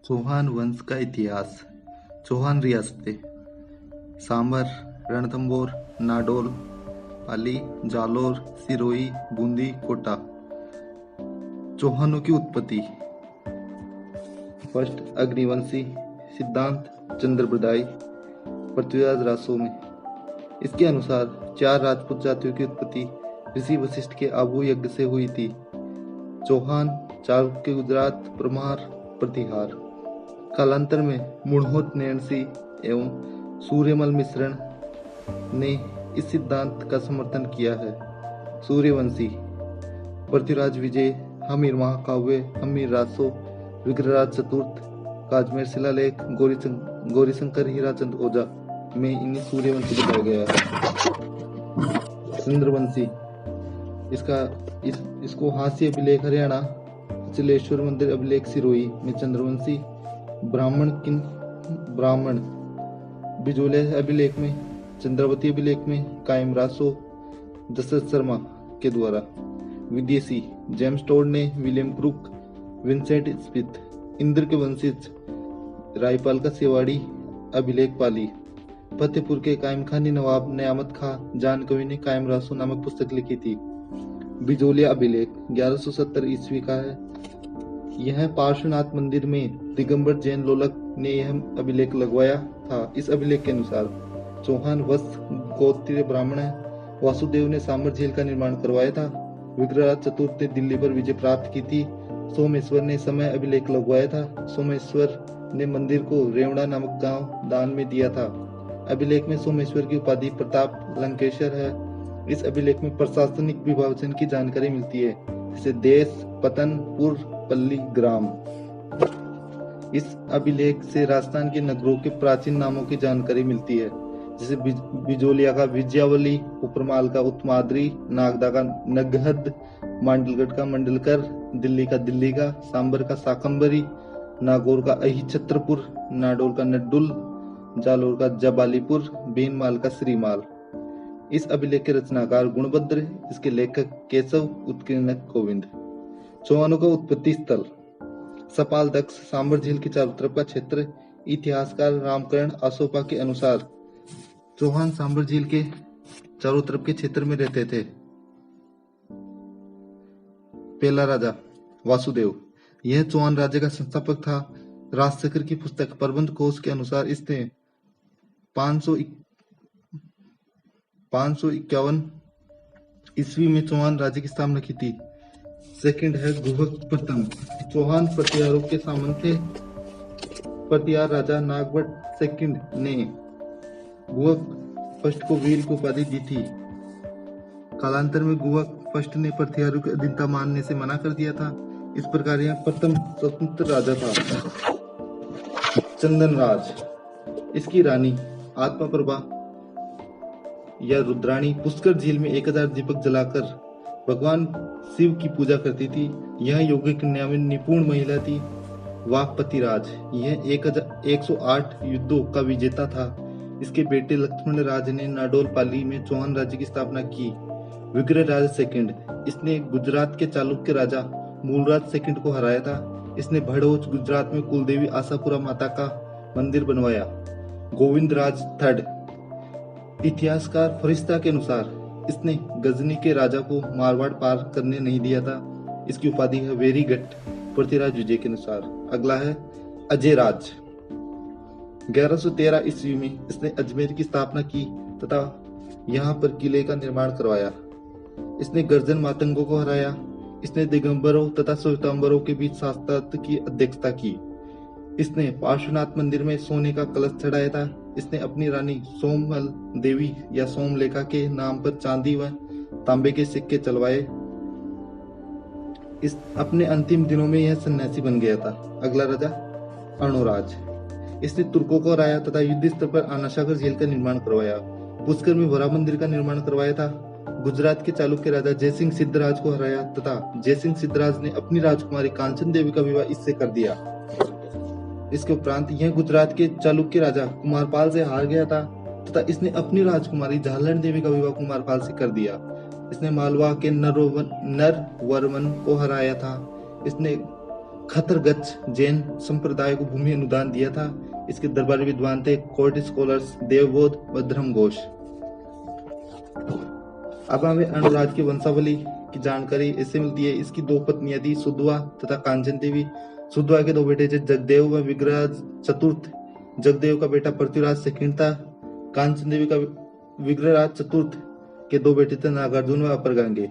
चौहान वंश का इतिहास। चौहान रियासतें: सांबर, रणथंभौर, नाडोल, पाली, जालोर, सिरोही, बूंदी, कोटा। चौहानों की उत्पत्ति। फर्स्ट, अग्निवंशी सिद्धांत चंद्रप्रदायी पृथ्वीराज रासो में। इसके अनुसार 4 राजपूत जातियों की उत्पत्ति ऋषि वशिष्ठ के आबू यज्ञ से हुई थी। चौहान, चालुक्य, गुजरात, परमार, प्रतिहार। कालांतर में मुणहोत नैणसी एवं सूर्यमल मिश्रण ने इस सिद्धांत का समर्थन किया है। सूर्यवंशी: पृथ्वीराज विजय, हमीर महाकाव्य, हमीर रासो, विग्रहराज चतुर्थ, काजमेर शिलालेख, गौरीशंकर हीराचंद ओझा में इन्हें सूर्यवंशी बताया गया है। चंद्रवंशी: इसको हास्य अभिलेख हरियाणा, चलेश्वर मंदिर अभिलेख सिरोही में चंद्रवंशी, ब्राह्मण बिजोलिया अभिलेख में, चंद्रावती अभिलेख में कायम रासो दशरथ शर्मा के द्वारा। विदेशी: जेम्स टोड ने, William crook, Vincent Smith. Indra के वंशज रायपाल का सेवाड़ी अभिलेख पाली। फतेहपुर के कायम खानी नवाब नयामत खां जानकवी ने कायम रासो नामक पुस्तक लिखी थी। बिजोलिया अभिलेख 1170 ईस्वी का है। यह पार्श्वनाथ मंदिर में दिगंबर जैन लोलक ने यह अभिलेख लगवाया था। इस अभिलेख के अनुसार चौहान वत्स गोत्रीय ब्राह्मण है। वासुदेव ने सांबर झील का निर्माण करवाया था। विग्रहराज चतुर्थ ने दिल्ली पर विजय प्राप्त की थी। सोमेश्वर ने समय अभिलेख लगवाया था। सोमेश्वर ने मंदिर को रेवड़ा नामक गांव दान में दिया था। अभिलेख में सोमेश्वर की उपाधि प्रताप लंकेश्वर है। इस अभिलेख में प्रशासनिक विभाजन की जानकारी मिलती है, जैसे देश, पतन, पुर, पल्ली, ग्राम। इस अभिलेख से राजस्थान के नगरों के प्राचीन नामों की जानकारी मिलती है, जैसे बिजोलिया का विजयावली, उपरमाल का उत्तमाद्री, नागदा का नगहद, मांडलगढ़ का मंडलकर, दिल्ली का दिल्लीगा, सांबर का साकंबरी, नागौर का अहिछत्रपुर, नाडोल का नड्डुल, जालोर का जबालीपुर, भीनमाल का श्रीमाल। इस अभिलेख के रचनाकार गुणभद्र, इसके लेखक केशव, उत्कीर्णक गोविंद। चौहानों का उत्पत्ति स्थल: सपाल दक्ष, सांबर झील के चारों तरफ का क्षेत्र। इतिहासकार रामकरण आसोपा के अनुसार चौहान सांबर झील के चारों तरफ के क्षेत्र में रहते थे। पहला राजा वासुदेव, यह चौहान राज्य का संस्थापक था। राजशेखर की पुस्तक प्रबंध कोश के अनुसार इसने 551 ईस्वी में चौहान राज्य की स्थापना की थी। सेकंड है गुहक प्रथम, चौहान प्रतिहारों के सामंत थे। प्रतिहार राजा नागभट्ट सेकंड ने गुहक फर्स्ट को वीर की उपाधि दी थी। कालांतर में गुहक फर्स्ट ने प्रतिहारों की अधीनता मानने से मना कर दिया था। इस प्रकार यह प्रथम स्वतंत्र राजा था। चंदन राज, इसकी रानी आत्मा प्रभा या रुद्राणी पुष्कर झील में 1000 दीपक जलाकर भगवान शिव की पूजा करती थी। यह योगिक कन्या में निपुण महिला थी। वाकपति राज, यह 108 युद्धों का विजेता था। इसके बेटे लक्ष्मण राज ने नाडोल पाली में चौहान राज्य की स्थापना की। विग्रह राज सेकंड, इसने गुजरात के चालुक्य राजा मूलराज सेकंड को हराया था। इसने भड़ोच गुजरात में कुलदेवी आशापुरा माता का मंदिर बनवाया। गोविंद राज थर्ड, इतिहासकार फरिश्ता के अनुसार इसने गजनी के राजा को मारवाड़ पार करने नहीं दिया था। इसकी उपाधि है वेरी गट, पृथ्वीराज विजय के अनुसार। अगला है अजय राज। 1113 ईस्वी में इसने अजमेर की स्थापना की तथा यहाँ पर किले का निर्माण करवाया। इसने गर्जन मातंगों को हराया। इसने दिगंबरों तथा श्वेतांबरों के बीच शास्त्रार्थ की अध्यक्षता की। इसने पार्श्वनाथ मंदिर में सोने का कलश चढ़ाया था। इसने अपनी रानी सोमल देवी या सोमलेखा के नाम पर चांदी व तांबे के सिक्के चलवाए। इस अपने अंतिम दिनों में यह सन्यासी बन गया था। अगला राजा अर्णोराज, इसने तुर्कों को हराया तथा युद्ध स्तर पर आनासागर झील का निर्माण करवाया। पुष्कर में वरा मंदिर का निर्माण करवाया था। गुजरात के चालुक्य राजा जयसिंह सिद्धराज को हराया तथा जयसिंह सिद्धराज ने अपनी राजकुमारी कांचन देवी का विवाह इससे कर दिया। इसके उपरांत यह गुजरात के चालुक्य राजा कुमारपाल से हार गया था तथा इसने अपनी राजकुमारी झालर देवी का विवाह कुमारपाल से कर दिया। इसने मालवा के नरवर्मन को हराया था। इसने खतरगच जैन संप्रदाय को भूमि अनुदान दिया था। इसके दरबारी विद्वान थे कोर्ट स्कॉलर्स देवबोध व धर्मघोष। अब हमें अनुराज की वंशावली की जानकारी इससे मिलती है। इसकी दो पत्नियां थी, सुधवा तथा कांचन देवी। सुधवा के दो बेटे थे, जगदेव व विग्रहराज चतुर्थ। जगदेव का बेटा पृथ्वीराज सेकंड था। कांचन देवी का विग्रहराज चतुर्थ के दो बेटे थे, नागार्जुन व अपरगांगे।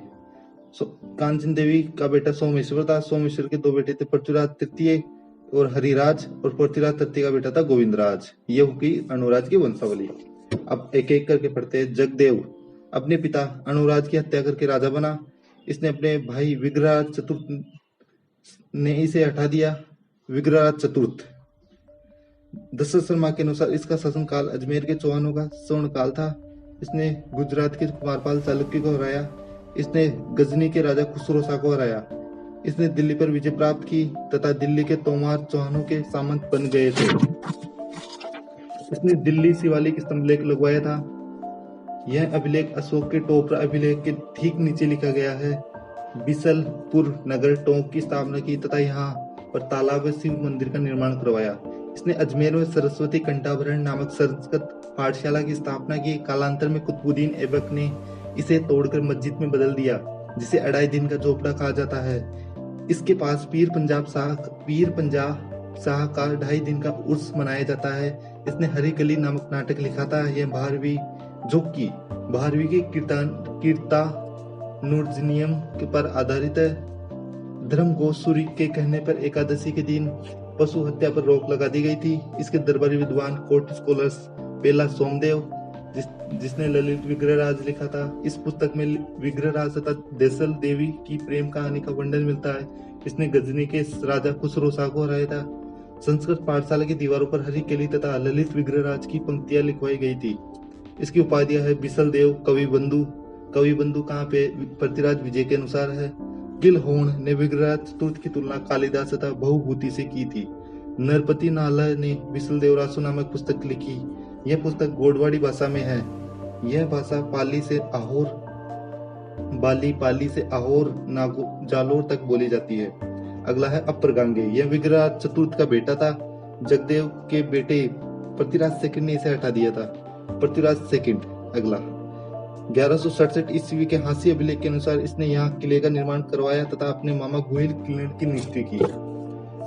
कांचन देवी का बेटा सोमेश्वर था। सोमेश्वर के दो बेटे थे, पृथ्वीराज तृतीय और हरिराज, और पृथ्वीराज तृतीय का बेटा था गोविंदराज। ये होगी अनुराज की वंशावली। अब एक एक करके पढ़ते हैं। जगदेव अपने पिता अनुराज की हत्या करके राजा बना। इसने अपने भाई विग्रहराज चतुर्थ ने इसे हटा दिया। विग्रहराज चतुर्थ दशरथ शर्मा के अनुसार इसका शासनकाल अजमेर के चौहानों का स्वर्णकाल था। इसने गुजरात के कुमारपाल चालुक्य को हराया। इसने गजनी के राजा खुसरो शाह को हराया। इसने दिल्ली पर विजय प्राप्त की तथा दिल्ली के तोमार चौहानों के सामंत बन गए थे। इसने दिल्ली शिवालिक स्तंभलेख लगवाया था। यह अभिलेख अशोक के टोपरा अभिलेख के ठीक नीचे लिखा गया है। बिसलपुर नगर टोंक की स्थापना की तथा यहाँ पर तालाब व शिव मंदिर का निर्माण करवाया। इसने अजमेर में सरस्वती कंठाभरण नामक संस्कृत पाठशाला की स्थापना की। कालांतर में कुतुबुद्दीन ऐबक ने इसे तोड़कर मस्जिद में बदल दिया, जिसे अढ़ाई दिन का झोपड़ा कहा जाता है। इसके पास पीर पंजाब शाह का 2.5 दिन का उर्स मनाया जाता है। इसने हरी गली नामक नाटक लिखा था। यह 12वीं के कीर्ता नूर्जनियम के पर आधारित है। धर्मघोष सूरी के कहने पर एकादशी के दिन पशु हत्या पर रोक लगा दी गई थी। इसके दरबारी विद्वान कोर्ट स्कॉलर्स पेला सोमदेव, जिसने ललित विग्रहराज लिखा था। इस पुस्तक में विग्रहराज तथा देसल देवी की प्रेम कहानी का वर्णन मिलता है। इसने गजनी के राजा खुसरो शाह को हराया था। संस्कृत पाठशाला की दीवारों पर हरी केली तथा ललित विग्रहराज की पंक्तियां लिखवाई गई थी। इसकी उपाधियां है बिसल देव, कवि बंधु। कवि बंधु कहाँ पे? पृथ्वीराज विजय के अनुसार है। गिलहोण ने विग्रहराज चतुर्थ की तुलना कालिदास तथा बहुभूति से की थी। नरपति नाला ने बिसल देवरासु नामक पुस्तक लिखी। यह पुस्तक गोडवाड़ी भाषा में है। यह भाषा पाली से आहोर जालोर तक बोली जाती है। अगला है अपरगांगे। यह विग्रहराज चतुर्थ का बेटा था। जगदेव के बेटे पृथ्वीराज सेकंड ने इसे हटा दिया था। पृथ्वीराज सेकंड। अगला 1167 ईस्वी के हांसी अभिलेख के अनुसार इसने यहाँ किले का निर्माण करवाया तथा अपने मामा गोहिल किले की नियुक्ति की।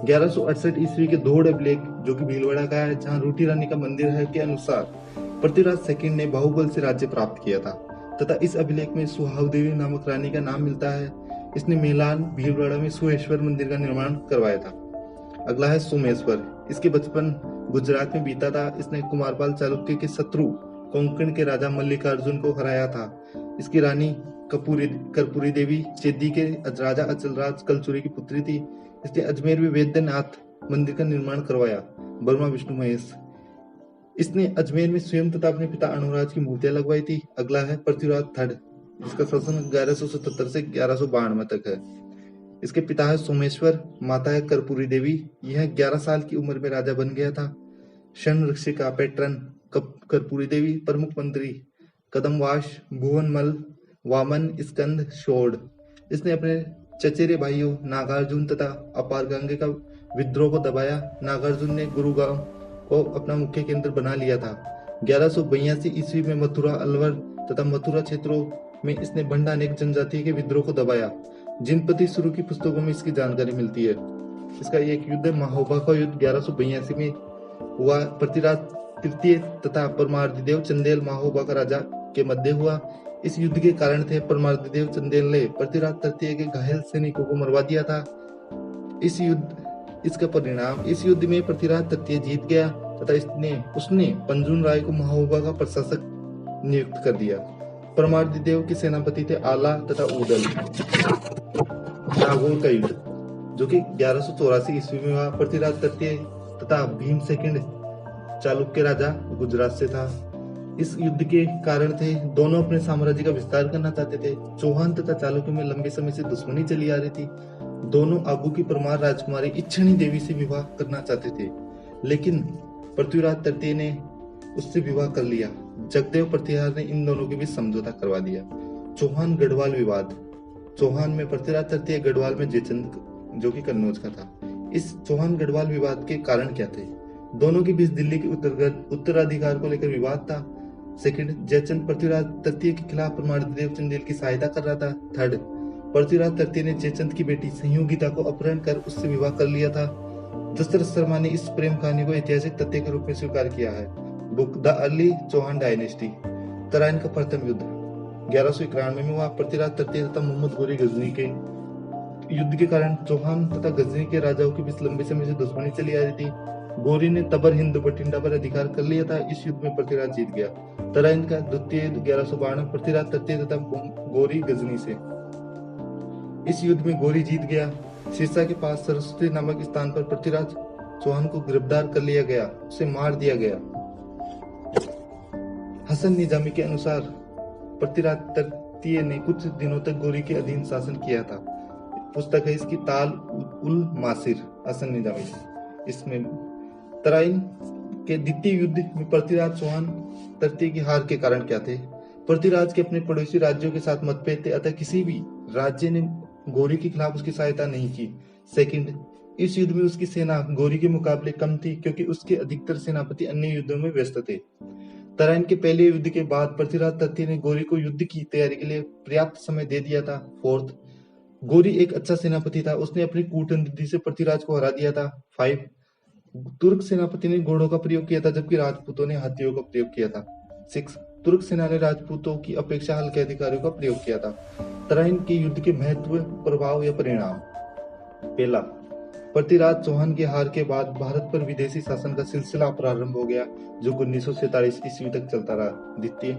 1168 ईस्वी के धोड़ अभिलेख, जो कि भीलवाड़ा का है, जहाँ रूठी रानी का मंदिर है, के अनुसार पृथ्वीराज सेकंड ने बाहुबल से राज्य प्राप्त किया था तथा इस अभिलेख में सुहाव देवी नामक रानी का नाम मिलता है। इसने मेलान भीलवाड़ा में सुहेश्वर मंदिर का निर्माण करवाया था। अगला है सोमेश्वर। इसके बचपन गुजरात में बीता था। इसने कुमारपाल चालुक्य के शत्रु कोंकण के राजा मल्लिकार्जुन को हराया था। इसकी रानी कर्पूरी देवी चेदी के राजा अचलराज कलचुरी की पुत्री थी। इसने अजमेर में वैद्यनाथ मंदिर का निर्माण करवाया। ब्रह्मा विष्णु महेश। इसने अजमेर में स्वयं तथा अपने पिता अनुराज की मूर्तियां लगवाई थी। अगला है पृथ्वीराज थर्ड, जिसका शासन 1177 से 1192 तक है। इसके पिता है सोमेश्वर, माता है कर्पूरी देवी। यह 11 साल की उम्र में राजा बन गया था। शनऋषिका पैट्रन कर्पूरी देवी, प्रमुख मंत्री कदमवाश, भुवनमल, वामन, स्कंद, शोड़। इसने अपने चचेरे भाइयों नागार्जुन तथा अपारगांगे का विद्रोह को दबाया। नागार्जुन ने गुरुगांव को अपना मुख्य केंद्र बना लिया था। 1182 ईस्वी में मथुरा, अलवर तथा मथुरा क्षेत्रों में इसने भंडानेक जनजाति के विद्रोह को दबाया। जिनपति शुरू की पुस्तकों में इसकी जानकारी मिलती है। इसका एक युद्ध महोबा का युद्ध 1182 में हुआ। पृथ्वीराज तृतीय तथा परमार्दिदेव चंदेल महोबा का राजा के मध्य हुआ। इस युद्ध के कारण थे परमार्दिदेव चंदेल ने पृथ्वीराज तृतीय के घायल सैनिकों को मरवा दिया था। इसका परिणाम, इस युद्ध में पृथ्वीराज तृतीय जीत गया तथा उसने पंजुन राय को महोबा का प्रशासक नियुक्त कर दिया। परमार्दिदेव के सेनापति थे आला तथा उदल। नागौर का युद्ध, जो कि 1184 ईस्वी में हुआ। पृथ्वीराज तृतीय तथा भीम सेकंड चालुक्य राजा गुजरात से था। इस युद्ध के कारण थे दोनों अपने साम्राज्य का विस्तार करना चाहते थे। चौहान तथा चालुक्य में लंबे समय से दुश्मनी चली आ रही थी। दोनों आगू की परमार राजकुमारी इच्छनी देवी से विवाह करना चाहते थे, लेकिन पृथ्वीराज तृतीय ने उससे विवाह कर लिया। जगदेव प्रतिहार ने इन दोनों के बीच समझौता करवा दिया। चौहान गढ़वाल विवाद। चौहान में पृथ्वीराज तृतीय, गढ़वाल में जयचंद, जो कि कन्नौज का था। इस चौहान गढ़वाल विवाद के कारण क्या थे? दोनों के बीच दिल्ली के उत्तराधिकार को लेकर विवाद था। सेकंड, जयचंद पृथ्वीराज तृतीय के खिलाफ प्रमाणदेव चंदेल की सहायता कर रहा था। थर्ड, पृथ्वीराज तृतीय ने जयचंद की बेटी संयोगिता को अपहरण कर उससे विवाह कर लिया था। दशरथ शर्मा ने इस प्रेम कहानी को ऐतिहासिक तथ्य के रूप में स्वीकार किया है। Book the early Chauhan dynasty. Tarain का प्रथम युद्ध 1191 में हुआ। पृथ्वीराज तृतीय तथा मोहम्मद गोरी गजनी के युद्ध के कारण चौहान तथा गजनी के राजाओं के बीच लंबे समय से दुश्मनी चली आ रही थी। गोरी ने तबर हिंद बठिंडा पर अधिकार कर लिया था। इस युद्ध में पृथ्वीराज जीत गया। तराइन का द्वितीय युद्ध 1192 पृथ्वीराज तृतीय तथा गोरी गजनी से। इस युद्ध में गोरी जीत गया। सिरसा के पास सरस्वती नामक स्थान पर पृथ्वीराज चौहान को गिरफ्तार कर लिया गया, उसे मार दिया गया। हसन निजामी के अनुसार पृथ्वीराज तृतीय ने कुछ दिनों तक गोरी के अधीन शासन किया था। पुस्तक है इसकी ताल उल मासिर, हसन निजामी। इसमें तराइन के द्वितीय युद्ध में पृथ्वीराज चौहान तृतीय की हार के कारण क्या थे? पृथ्वीराज के अपने पड़ोसी राज्यों के साथ मतभेद थे, अतः किसी भी राज्य ने गोरी के खिलाफ उसकी सहायता नहीं की। सेकंड, इस युद्ध में उसकी सेना गोरी के मुकाबले कम थी क्योंकि उसके अधिकतर सेनापति अन्य युद्धों में व्यस्त थे। तराइन के पहले युद्ध के बाद पृथ्वीराज तृतीय ने गोरी को युद्ध की तैयारी के लिए पर्याप्त समय दे दिया था। फोर्थ, गोरी एक अच्छा सेनापति था, उसने अपनी कूटनीति से पृथ्वीराज को हरा दिया था। 5, तुर्क सेनापति ने घोड़ों का प्रयोग किया था जबकि राजपूतों ने हाथियों का प्रयोग किया था। 6, तुर्क सेना ने राजपूतों की अपेक्षा हल्के अधिकारियों का प्रयोग किया था। तराइन के युद्ध के महत्व, प्रभाव या परिणाम। पहला, पृथ्वीराज चौहान की हार के बाद भारत पर विदेशी शासन का सिलसिला प्रारंभ हो गया जो 1947 ईस्वी तक चलता रहा। द्वितीय,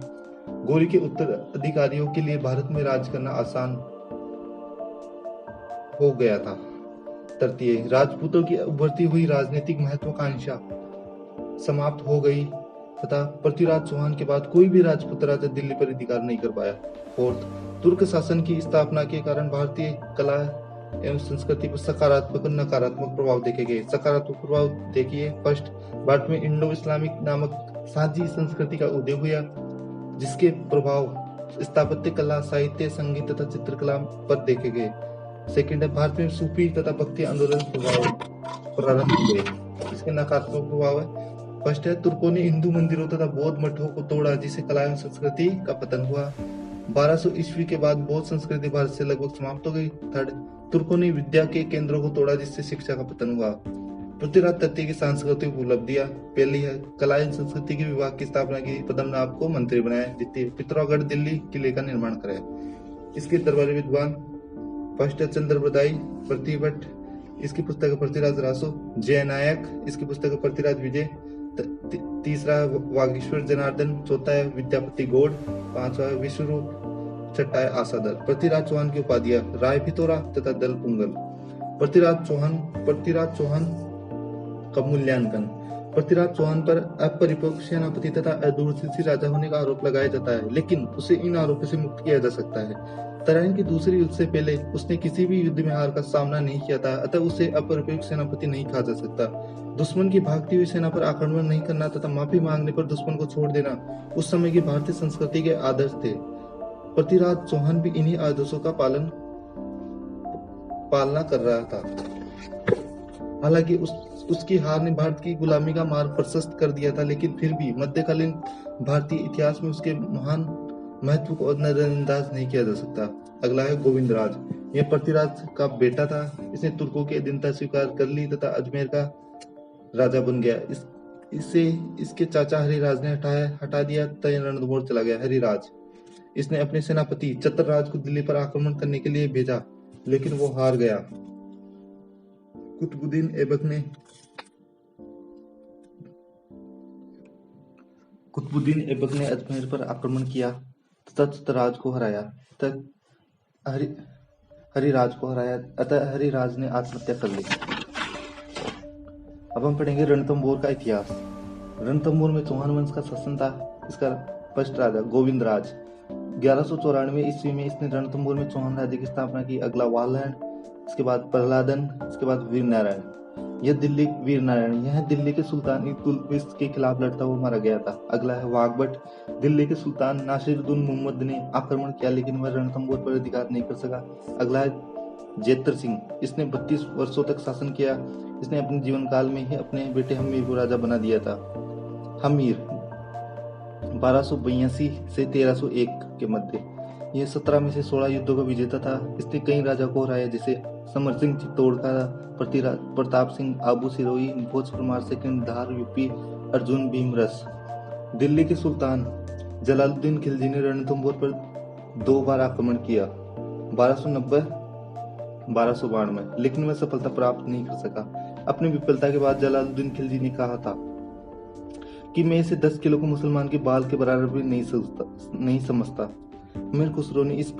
गोरी के उत्तराधिकारियों के लिए भारत में राज करना आसान हो गया था। तृतीय, राजपूतों की उभरती हुई राजनीतिक महत्वाकांक्षा समाप्त हो गई तथा पृथ्वीराज चौहान के बाद कोई भी राजपूत राजा दिल्ली पर अधिकार नहीं कर पाया। फोर्थ, तुर्क शासन की स्थापना के कारण भारतीय कला एवं संस्कृति पर सकारात्मक और नकारात्मक प्रभाव देखे गए। सकारात्मक प्रभाव देखिए, फर्स्ट, भारत में इंडो इस्लामिक नामक साझी संस्कृति का उदय हुआ जिसके प्रभाव स्थापत्य कला, साहित्य, संगीत तथा चित्रकला पर देखे गए। सेकंड है, भारत में सूफी तथा भक्ति आंदोलन प्रारंभ हुए। इसके नकारात्मक प्रभाव है, फर्स्ट है, तुर्कों ने हिंदू मंदिरों तथा बौद्ध मठों को तोड़ा जिससे कला एवं संस्कृति का पतन हुआ। 1200 ईस्वी के बाद बौद्ध संस्कृति भारत से लगभग समाप्त हो गई। थर्ड, तुर्कों ने विद्या के केंद्रों को तोड़ा जिससे शिक्षा का पतन हुआ। पृथ्वीराज तृतीय की सांस्कृतिक उपलब्धियां, पहली है कला एवं संस्कृति के विभाग की स्थापना की, पद्मनाभ को मंत्री बनाया। द्वितीय, पिथौरागढ़ दिल्ली किले का निर्माण कराया। इसके दरबारी विद्वान, फर्स्ट है चंद्रबदाई प्रतिभट, इसकी पुस्तक है पृथ्वीराज रासो। जयनायक, इसकी पुस्तक है पृथ्वीराज विजय। तीसरा है वागीश्वर जनार्दन। चौथा है विद्यापति गौड़। पांचवा है विश्वरूप। छठा है आसादर। पृथ्वीराज चौहान की उपाधियां, राय पिथौरा तथा दल पुंगल। पृथ्वीराज चौहान का मूल्यांकन। पृथ्वीराज चौहान पर अपरिपक्व सेनापति तथा अदूरदर्शी राजा होने का आरोप लगाया जाता है, लेकिन उसे इन आरोपों से मुक्त किया जा सकता है। तराइन के दूसरे युद्ध से पहले उसने किसी भी युद्ध में हार का सामना नहीं किया था, अतः उसे अपरिपक्व सेनापति नहीं कहा जा सकता। दुश्मन की भागती हुई सेना पर आक्रमण नहीं करना तथा माफी मांगने पर दुश्मन को छोड़ देना उस समय की भारतीय संस्कृति के आदर्श थे। पृथ्वीराज चौहान भी इन्हीं आदर्शों का पालना कर रहा था। हालांकि उसकी हार ने भारत की गुलामी का मार्ग प्रशस्त कर दिया था, लेकिन फिर भी मध्यकालीन भारतीय इतिहास में उसके महान महत्व को नजरअंदाज नहीं किया जा सकता। अगला है गोविंद राज। यह पृथ्वीराज का बेटा था। इसने तुर्कों की अधीनता स्वीकार कर ली तथा अजमेर का राजा बन गया। इसे इसके चाचा हरिराज ने हटा दिया तथा रणथंभौर चला गया। हरिराज, इसने अपने सेनापति चतुरराज को दिल्ली पर आक्रमण करने के लिए भेजा, लेकिन वो हार गया। कुतुबुद्दीन ऐबक ने अजमेर पर आक्रमण किया तथा चतुरराज को हराया। अतः हरिराज ने आत्महत्या कर ली। अब हम पढ़ेंगे रणथंभौर का इतिहास। रणथंभौर में चौहान वंश का शासन था। इसका फर्स्ट राजा गोविंद राज। 1194 ईस्वी में इसने रणथंभौर में चौहान राज्य की स्थापना की। अगला वालहन, इसके बाद प्रहलादन, इसके बाद वीरनारायण। यह दिल्ली के सुल्तान इल्तुतमिश के खिलाफ लड़ता हुआ मारा गया था। अगला है वाघभट। दिल्ली के सुल्तान नासिरुद्दीन मोहम्मद ने आक्रमण किया, लेकिन वह रणथंभौर पर अधिकार नहीं कर सका। अगला है जेत्र सिंह, इसने 32 वर्षों तक शासन किया। इसने अपने जीवन काल में ही अपने बेटे हमीर को राजा बना दिया था। हमीर 1282 से 1301 के मध्य यह 17 में से 16 युद्धों का विजेता था। इसने कई राजा को हराया, जैसे समर सिंह चित्तौड़ का, प्रताप सिंह आबू सिरोही, भोज परमार सेकंड धार यूपी, अर्जुन भीमरस। दिल्ली के सुल्तान जलालुद्दीन खिलजी ने रणथंभौर पर 2 बार आक्रमण किया, 1290-1292 में, लेकिन वह सफलता प्राप्त नहीं कर सका। अपनी विफलता के बाद जलालुद्दीन खिलजी ने कहा था कि मैं इसे 10 किलो को मुसलमान के बाल के बराबर भी नहीं समझता। अमीर खुसरो ने इस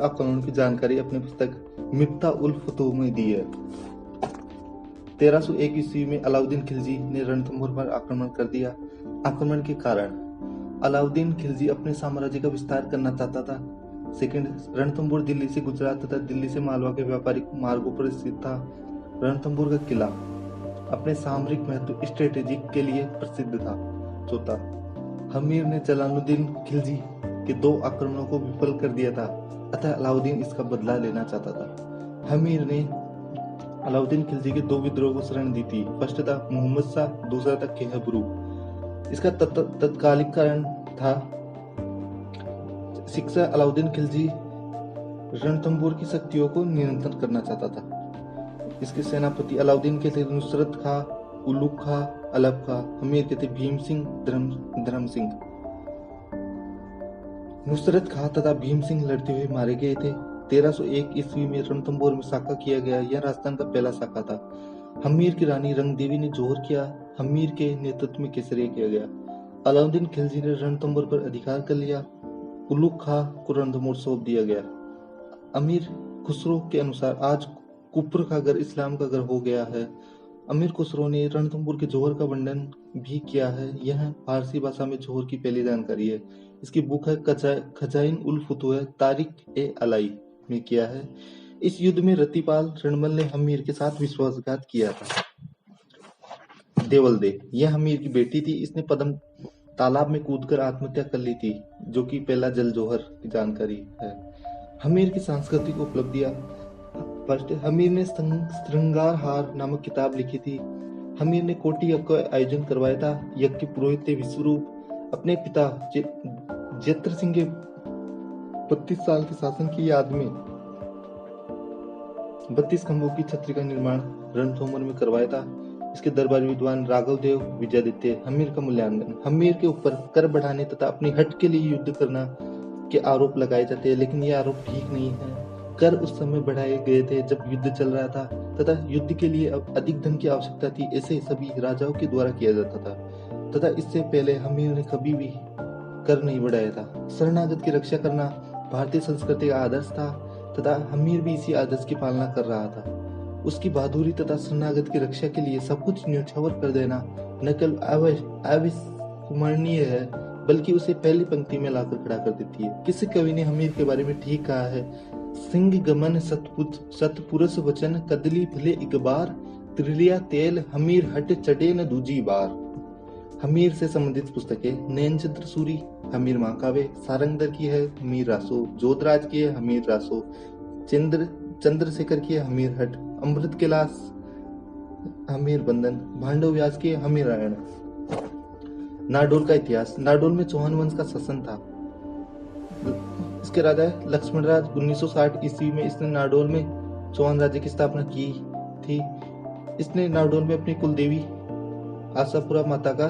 आक्रमण की जानकारी अपनी पुस्तक मिफ्ता उल फुतूह में दी है। 1301 ईस्वी में अलाउद्दीन खिलजी ने रणथंभौर पर आक्रमण कर दिया। आक्रमण के कारण अलाउद्दीन खिलजी अपने साम्राज्य का विस्तार करना चाहता था। सेकंड, रणथंभौर दिल्ली से गुजरात तथा दिल्ली से मालवा के व्यापारिक मार्गों पर स्थित था। रणथंभौर का किला अपने सामरिक महत्व स्ट्रेटेजिक के लिए प्रसिद्ध था। चौथा, हमीर ने जलालुद्दीन खिलजी के 2 आक्रमणों को विफल कर दिया था, अतः अलाउद्दीन इसका बदला लेना चाहता था। हमीर ने अलाउद्दीन खिलजी के 2 विद्रोह को शरण दी थी। फर्स्ट था मोहम्मद शाह, दूसरा था केहबरू। इसका तत्कालिक कारण था शिक्षा। अलाउद्दीन खिलजी रणथंभौर की शक्तियों को नियंत्रण करना चाहता था। इसके सेनापति अलाउद्दीन के थे नुसरत खां, उलुग खां, अलप खां। हमीर के थे भीम सिंह, धर्म सिंह। नुसरत खां तथा भीम सिंह लड़ते हुए मारे गए थे। 1301 ईस्वी में रणथंभौर में साका किया गया। यह राजस्थान का पहला साका था। हमीर की रानी रंगदेवी ने जोहर किया। हमीर के नेतृत्व में केसरिया किया गया। अलाउद्दीन खिलजी ने रणथंभौर पर अधिकार कर लिया। उलुग खां को रणथंभौर सौंप दिया गया। अमीर खुसरो के अनुसार आज कुफर का घर इस्लाम का घर हो गया है। अमीर खुसरो ने रणथंभौर के जोहर का वर्णन भी किया है। यह फारसी भाषा में जोहर की पहली जानकारी है। इसकी बुक है खजाइन उल फुतूह, तारिख-ए-अलाई में किया है। इस युद्ध में रतिपाल रणमल ने हमीर के साथ विश्वासघात किया था। देवल दे, यह हमीर की बेटी थी। इसने पद्म तालाब में कूदकर आत्महत्या कर ली थी, जो कि पहला जल जोहर की जानकारी है। हमीर की सांस्कृतिक उपलब्धियां। फर्स्ट, हमीर ने श्रृंगार हार नामक किताब लिखी थी। हमीर ने कोटि यज्ञ का आयोजन करवाया था। यज्ञ के पुरोहित थे विश्वरूप। अपने पिता जेत्र सिंह के 32 साल के शासन की याद में 32 खंभों की छतरी का निर्माण रणथंभौर में करवाया था। इसके दरबारी विद्वान राघव देव विजयादित्य। हमीर का मूल्यांकन। हमीर के ऊपर कर बढ़ाने तथा अपनी हट के लिए युद्ध करना के आरोप लगाए जाते हैं, लेकिन ये आरोप ठीक नहीं है। कर उस समय बढ़ाए गए थे जब युद्ध चल रहा था तथा युद्ध के लिए अधिक धन की आवश्यकता थी। ऐसे सभी राजाओं के द्वारा किया जाता था तथा इससे पहले हमीर ने कभी भी कर नहीं बढ़ाया था। शरणागत की रक्षा करना भारतीय संस्कृति का आदर्श था तथा हमीर भी इसी आदर्श की पालना कर रहा था। उसकी बहादुरी तथा शरणागत की रक्षा के लिए सब कुछ न्यौछावर कर देना न केवल अविस्मरणीय है, बल्कि उसे पहली पंक्ति में लाकर खड़ा कर देती है। किसी कवि ने हमीर के बारे में ठीक कहा है, सिंह गमन सतपुरुष वचन कदली भले एक बार, त्रिलिया तेल हमीर हट चढ़े न दूजी बार। हमीर से संबंधित पुस्तकें नैनचंद्र सूरी हमीर महाकाव्य, सारंगधर की है हमीर रासो, जोधराज की है हमीर रासो, चंद्रशेखर की है हमीर हट, अमृत के लाश हमीर बंधन, भांडव व्यास की है हमीर रायण। नाडोल का इतिहास। नाडोल में चौहान वंश का शासन था। इसके राजा लक्ष्मण राज 1960 ईस्वी में इसने नाडोल में चौहान राज्य की स्थापना की थी। इसने नाडोल में अपनी कुलदेवी आशापुरा माता का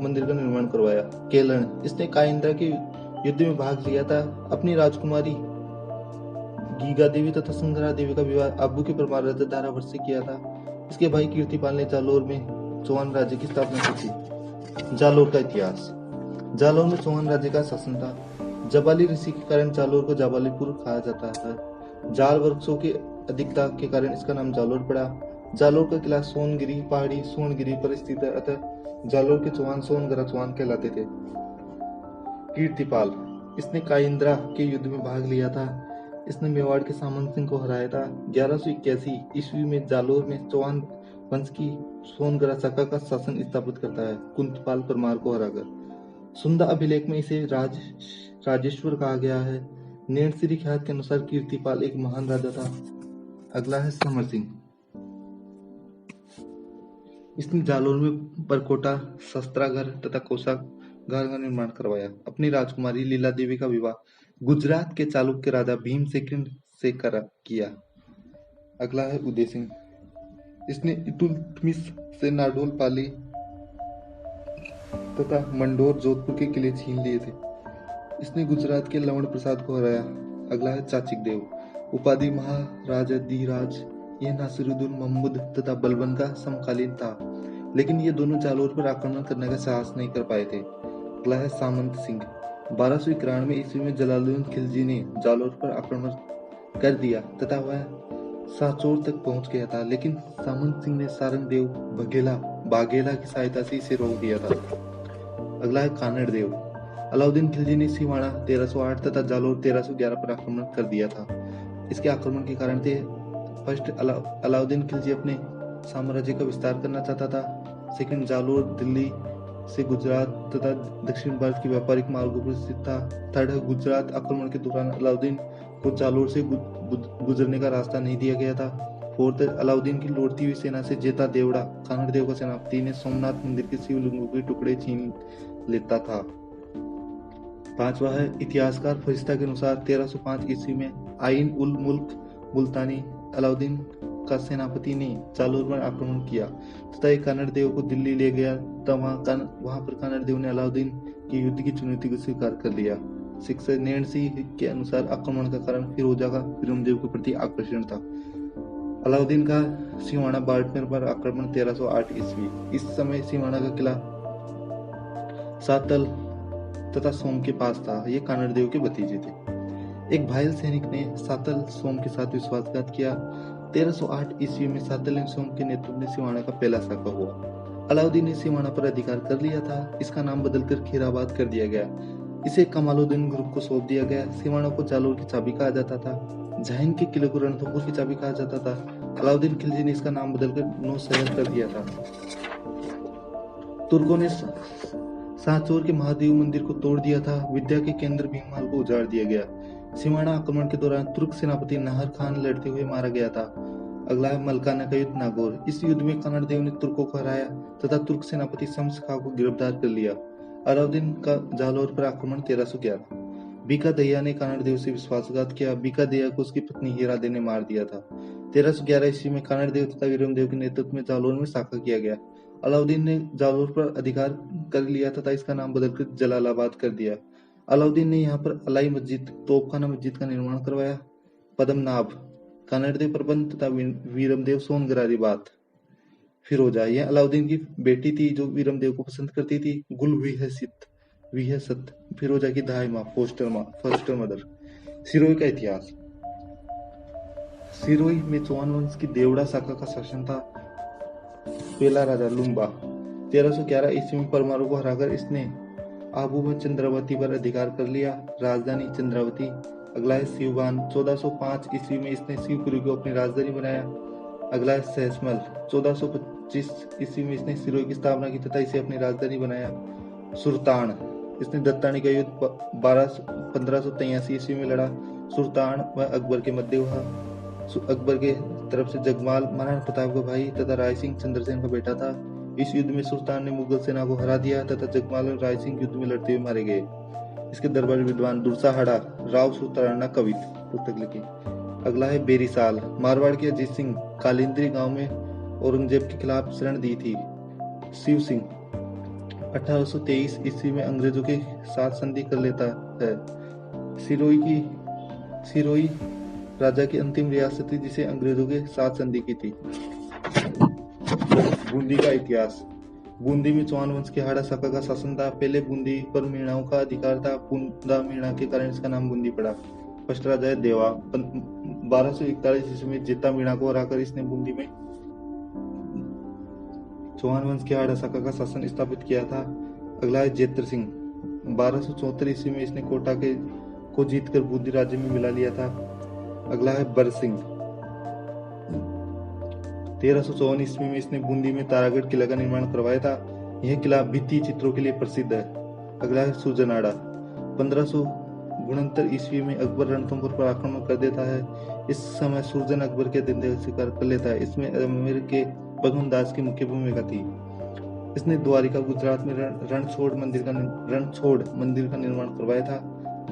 मंदिर का निर्माण करवाया। केलण, इसने काइंद्रा के युद्ध में भाग लिया था। अपनी राजकुमारी गीगा देवी तथा संघरा देवी का विवाह आबू के परमार राजा दारावर से किया था। इसके भाई कीर्तिपाल ने जालोर में चौहान राज्य की स्थापना की थी। जालोर का इतिहास। जालोर में चौहान राज्य का शासन था। जबाली ऋषि के कारण जालोर को जाबालीपुर कहा जाता है। जाल वृक्षों की अधिकता के कारण इसका नाम जालोर पड़ा। जालोर का किला सोनगिरी पहाड़ी सोनगिरी पर स्थित है, अतः जालोर के चौहान सोनगरा चौहान कहलाते थे। कीर्तिपाल, इसने काइंद्रा के युद्ध में भाग लिया था। इसने मेवाड़ के सामंत सिंह को हराया था। 1181 ईस्वी में जालोर में चौहान वंश की सोनगरा शाखा का शासन स्थापित करता है, कुंतपाल परमार को हराकर। सुंदा अभिलेख में इसे राजेश्वर कहा गया है। नैनसिरी ख्यात के अनुसार कीर्तिपाल एक महान राजा था। अगला है समर सिंह। इसने जालौर में परकोटा, शस्त्रागार तथा कोषागार का निर्माण करवाया। अपनी राजकुमारी लीला देवी का विवाह गुजरात के चालुक्य राजा भीम सेकंड से किया। अगला है उदय सिंह। इसने इल्तुतमिश से नाडोल, पाली तथा मंडोर, जोधपुर के किले छीन लिए थे। इसने गुजरात के लवण प्रसाद को हराया। अगला है चाचिक देव। उपाधि महाराजाधिराज। यह नासिरुद्दीन महमूद तथा बलबन का समकालीन था, लेकिन ये दोनों जालौर पर आक्रमण करने का साहस नहीं कर पाए थे। अगला है सामंत सिंह। 1291 ईस्वी में जलालुद्दीन खिलजी ने जालौर पर आक्रमण कर दिया तथा वह सांचौर तक पहुंच गया था, लेकिन सामंत सिंह ने सारंग देव बाघेला की सहायता से इसे रोक दिया था। अगला है कानड़ देव। अलाउद्दीन खिलजी ने सिवाड़ा 1308 तथा जालौर 1311 पर आक्रमण कर दिया था। इसके आक्रमण के कारण थे, फर्स्ट, अलाउद्दीन खिलजी अपने साम्राज्य का विस्तार करना चाहता था। सेकंड, जालौर दिल्ली से गुजरात तथा दक्षिण भारत की व्यापारिक मार्गों पर स्थित था। थर्ड, गुजरात आक्रमण के दौरान अलाउद्दीन को जालौर से गुजरने का रास्ता नहीं दिया गया था। फोर्थ, अलाउद्दीन की लौटती हुई सेना से जेता देवड़ा, कानड़ देव का सेनापति, ने सोमनाथ मंदिर के शिवलिंगों के टुकड़े छीन लेता था। पांचवा है इतिहासकार फरिश्ता के अनुसार 1305 ईस्वी में आइन उल मुल्क मुल्तानी, अलाउद्दीन का सेनापति, ने जालौर पर आक्रमण किया तथा एक कानड़ देव को दिल्ली ले गया। तब वहां पर कानड़ देव ने अलाउद्दीन की युद्ध की चुनौती को स्वीकार कर लिया। सिक्स, नैणसी के अनुसार आक्रमण का कारण फिरोजा का वीरमदेव के प्रति आकर्षण था। अलाउद्दीन का सिवाड़ा बाड़मेर पर आक्रमण 1308 ईस्वी। इस समय सिवाड़ा का किला सातल तथा सोम के पास था। ये कानड़ देव के भतीजे थे। एक भाईल सैनिक ने सातल सोम के साथ विश्वासघात किया। 1308 ईस्वी में सातल एवं सोम के नेतृत्व में सिवाड़ा का पहला साका हुआ। अलाउद्दीन ने सिवाड़ा पर अधिकार कर लिया था। इसका नाम बदलकर खीराबाद कर दिया गया। इसे कमालुद्दीन ग्रुप को सौंप दिया गया। सिवाड़ा को जालौर की चाबी कहा जाता था। झाइन के किले को रणथंभौर की चाबी कहा जाता था। अलाउद्दीन खिलजी ने इसका नाम बदलकर नौशहर कर दिया था। तुर्कों ने सांचौर के महादेव मंदिर को तोड़ दिया था। विद्या के केंद्र भीममाल को उजाड़ दिया गया। सिवाड़ा आक्रमण के दौरान तुर्क सेनापति नाहर खान लड़ते हुए मारा गया था। अगला है मलकाना का युद्ध, नागौर। इस युद्ध में कानड़ देव ने तुर्कों को हराया तथा तुर्क सेनापति शम्स खां को गिरफ्तार कर लिया। अलाउद्दीन का जालौर पर आक्रमण 1311। बीका दहिया ने कानड़ देव से विश्वासघात किया। बीका दहिया को उसकी पत्नी हीरा दे ने मार दिया था। 1311 ईस्वी में कानड़ देव तथा वीरमदेव के नेतृत्व में जालौर में साका किया गया। अलाउद्दीन ने जालौर पर अधिकार कर लिया तथा इसका नाम बदलकर जलालाबाद कर दिया। अलाउद्दीन ने यहाँ पर अलाई मस्जिद, तोपखाना मस्जिद का निर्माण करवाया। पद्मनाभ, कानड़ देव प्रबंध तथा वीरमदेव सोनगरारी बात। फिरोजा, यह अलाउद्दीन की बेटी थी जो वीरमदेव को पसंद करती थी। गुल विहसत, फिरोजा की दाई माँ, फॉस्टर मदर। सिरोही का इतिहास। सिरोही में चौहान वंश की देवड़ा शाखा का शासन था। पहला राजा लुम्बा। 1311 ईस्वी में परमाणु को हराकर इसने आबू में चंद्रावती पर अधिकार कर लिया, राजधानी चंद्रावती। अगला है शिवबान। 1405 ईस्वी में इसने शिवपुरी को अपनी राजधानी बनाया। अगला है सहसमल। 1425 ईस्वी में इसने सिरोही की स्थापना की तथा इसे अपनी राजधानी बनाया। सुल्तान, इसने दत्तानी का युद्ध 1583 ईस्वी में लड़ा। सुल्तान व अकबर के मध्य हुआ। अकबर के तरफ से जगमाल महाराणा प्रताप का भाई तथा राय सिंह चंद्रसेन का बेटा था। इस युद्ध में सुल्तान ने मुगल सेना को हरा दिया तथा जगमाल और राय सिंह युद्ध में लड़ते हुए मारे गए। इसके दरबारी विद्वान दुर्साहाड़ा राव सुतराना कवित पुस्तक लिखी। अगला है बेरीसाल। मारवाड़ के अजीत सिंह कालिंद्री गांव में औरंगजेब के खिलाफ शरण दी थी। शिव सिंह 1823 ईस्वी में अंग्रेजों के साथ संधि कर लेता है। सिरोही राजा की अंतिम रियासत थी जिसे अंग्रेजों के साथ संधि की थी। बूंदी का इतिहास। बूंदी में चौहान वंश के हाड़ा शाखा का शासन था। पहले बूंदी पर मीणाओं का अधिकार था। बूंदा मीणा के कारण इसका नाम बूंदी पड़ा। फर्स्ट राजा है देवा। 1241 ईस्वी में जेता मीणा को हराकर इसने बूंदी में चौहान वंश के हाड़ा शाखा का शासन स्थापित किया था। अगला है जेत्र सिंह। 1274 ईस्वी में इसने कोटा को जीतकर बूंदी राज्य में मिला लिया था। अगला है बर सिंह। 1354 ईस्वी में इसने बूंदी में तारागढ़ किला का निर्माण करवाया था। यह किला भित्ति चित्रों के लिए प्रसिद्ध है। अगला है सुजनाड़ा। 1500 69 ईस्वी में अकबर रणथंभौर पर आक्रमण कर देता है। इस समय सुरजन अकबर के दिन स्वीकार कर लेता है। इसमें अजमेर के भगवान दास की मुख्य भूमिका थी। इसने द्वारिका गुजरात में रणछोड़ मंदिर का निर्माण करवाया था।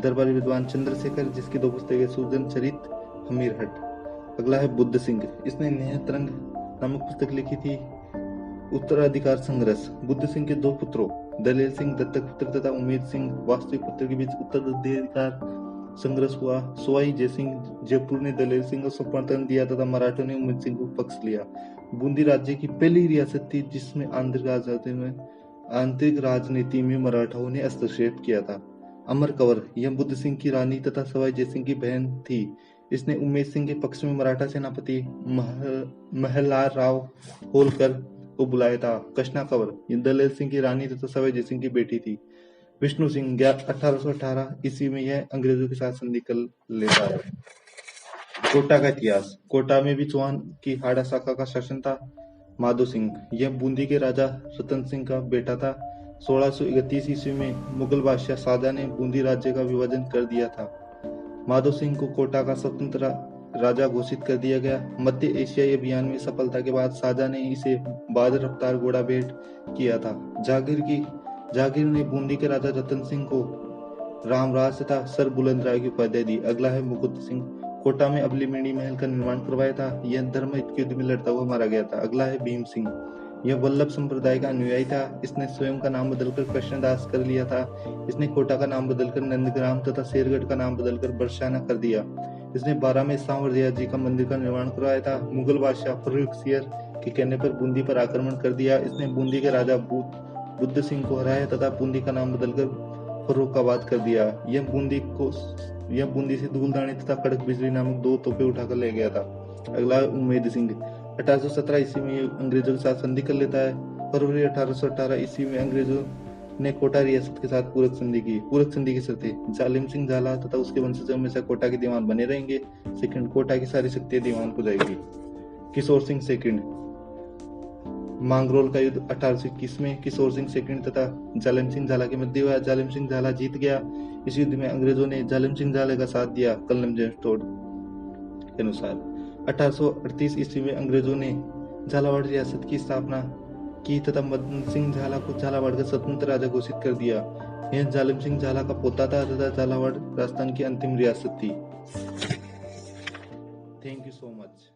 दरबारी विद्वान चंद्रशेखर, जिसकी 2 पुस्तकें सुरजन चरित, हमीरहट। अगला है बुद्ध सिंह। इसने नेहतरंग नामक पुस्तक लिखी थी। उत्तराधिकार संघर्ष। बुद्ध सिंह के 2 पुत्रों दलेल सिंह दत्तक पुत्र तथा उमेद सिंह वास्तविक पुत्र के बीच उत्तराधिकार संघर्ष हुआ। सवाई जयसिंह जयपुर ने दलेल सिंह को समर्थन दिया तथा मराठों ने उमेद सिंह को पक्ष लिया। बूंदी राज्य की पहली रियासत थी जिसमें आंतरिक राजनीति में मराठाओं ने हस्तक्षेप किया था। अमर कंवर यह बुद्ध सिंह की रानी तथा सवाई जयसिंह की बहन थी। इसने उमेद सिंह के पक्ष में मराठा सेनापति महलार राव होलकर को बुलाया था। कृष्णा कंवर यह दलेल सिंह की रानी तथा सवाई जयसिंह की बेटी थी। विष्णु सिंह 1818 ईस्वी में यह अंग्रेजों के साथ संधि कर लेता है। कोटा का इतिहास। कोटा में भी चौहान की हाड़ा शाखा का शासन था। माधो सिंह यह बूंदी के राजा रतन सिंह का बेटा था। 1631 ईस्वी में मुगल बादशाह शाहजहां ने बूंदी राज्य का विभाजन कर दिया था। माधो सिंह को कोटा का स्वतंत्र राजा घोषित कर दिया गया। मध्य एशियाई अभियान में सफलता के बाद शाहजहां ने इसे बहादुर रफ्तार घोड़ा भेंट किया था। जागीर ने बूंदी के राजा रतन सिंह को रामराज तथा सर बुलंद राय की उपाधि दी। अगला है मुकुंद सिंह। कोटा में अबलीमणि महल का निर्माण करवाया था। यह धर्मयुद्ध के युद्ध में लड़ता हुआ मारा गया था। अगला है भीम सिंह। यह वल्लभ संप्रदाय का अनुयायी था। इसने स्वयं का नाम बदलकर कृष्णदास कर लिया था। इसने कोटा का नाम बदलकर नंदग्राम तथा शेरगढ़ का नाम बदलकर बरसाना कर दिया। इसने 12 में सांवरिया जी का मंदिर का निर्माण करवाया था। मुगल बादशाह फर्रुखसियर के कहने पर बूंदी पर आक्रमण कर दिया। इसने बूंदी के राजा बुद्ध सिंह को हराया तथा बूंदी का नाम बदलकर फर्रुखाबाद कर दिया। यह बूंदी से धूलदानी तथा कड़क बिजली नामक 2 तोपें उठाकर ले गया था। अगला है उमेद सिंह। 1817 ईस्वी में अंग्रेजों के साथ संधि कर लेता है। फरवरी 1818 ईस्वी में अंग्रेजों ने कोटा रियासत के साथ पूरक संधि की शर्तें। जालिम सिंह झाला तथा उसके वंशज हमेशा कोटा के दीवान बने रहेंगे। सेकंड, कोटा की सारी शक्तियां दीवान को जाएगी। किशोर सिंह सेकंड। मांगरोल का युद्ध 1821 में किशोर सिंह सेकंड तथा जालिम सिंह झाला के मध्य हुआ। जालिम सिंह झाला जीत गया। इस युद्ध में अंग्रेजों ने जालिम सिंह झाला का साथ दिया। कर्नल जेम्स टोड के अनुसार 1838 ईस्वी में अंग्रेजों ने झालावाड़ रियासत की स्थापना की तथा मदन सिंह झाला को झालावाड़ का स्वतंत्र राजा घोषित कर दिया। यह जालिम सिंह झाला का पोता था तथा झालावाड़ राजस्थान की अंतिम रियासत थी। Thank you so much.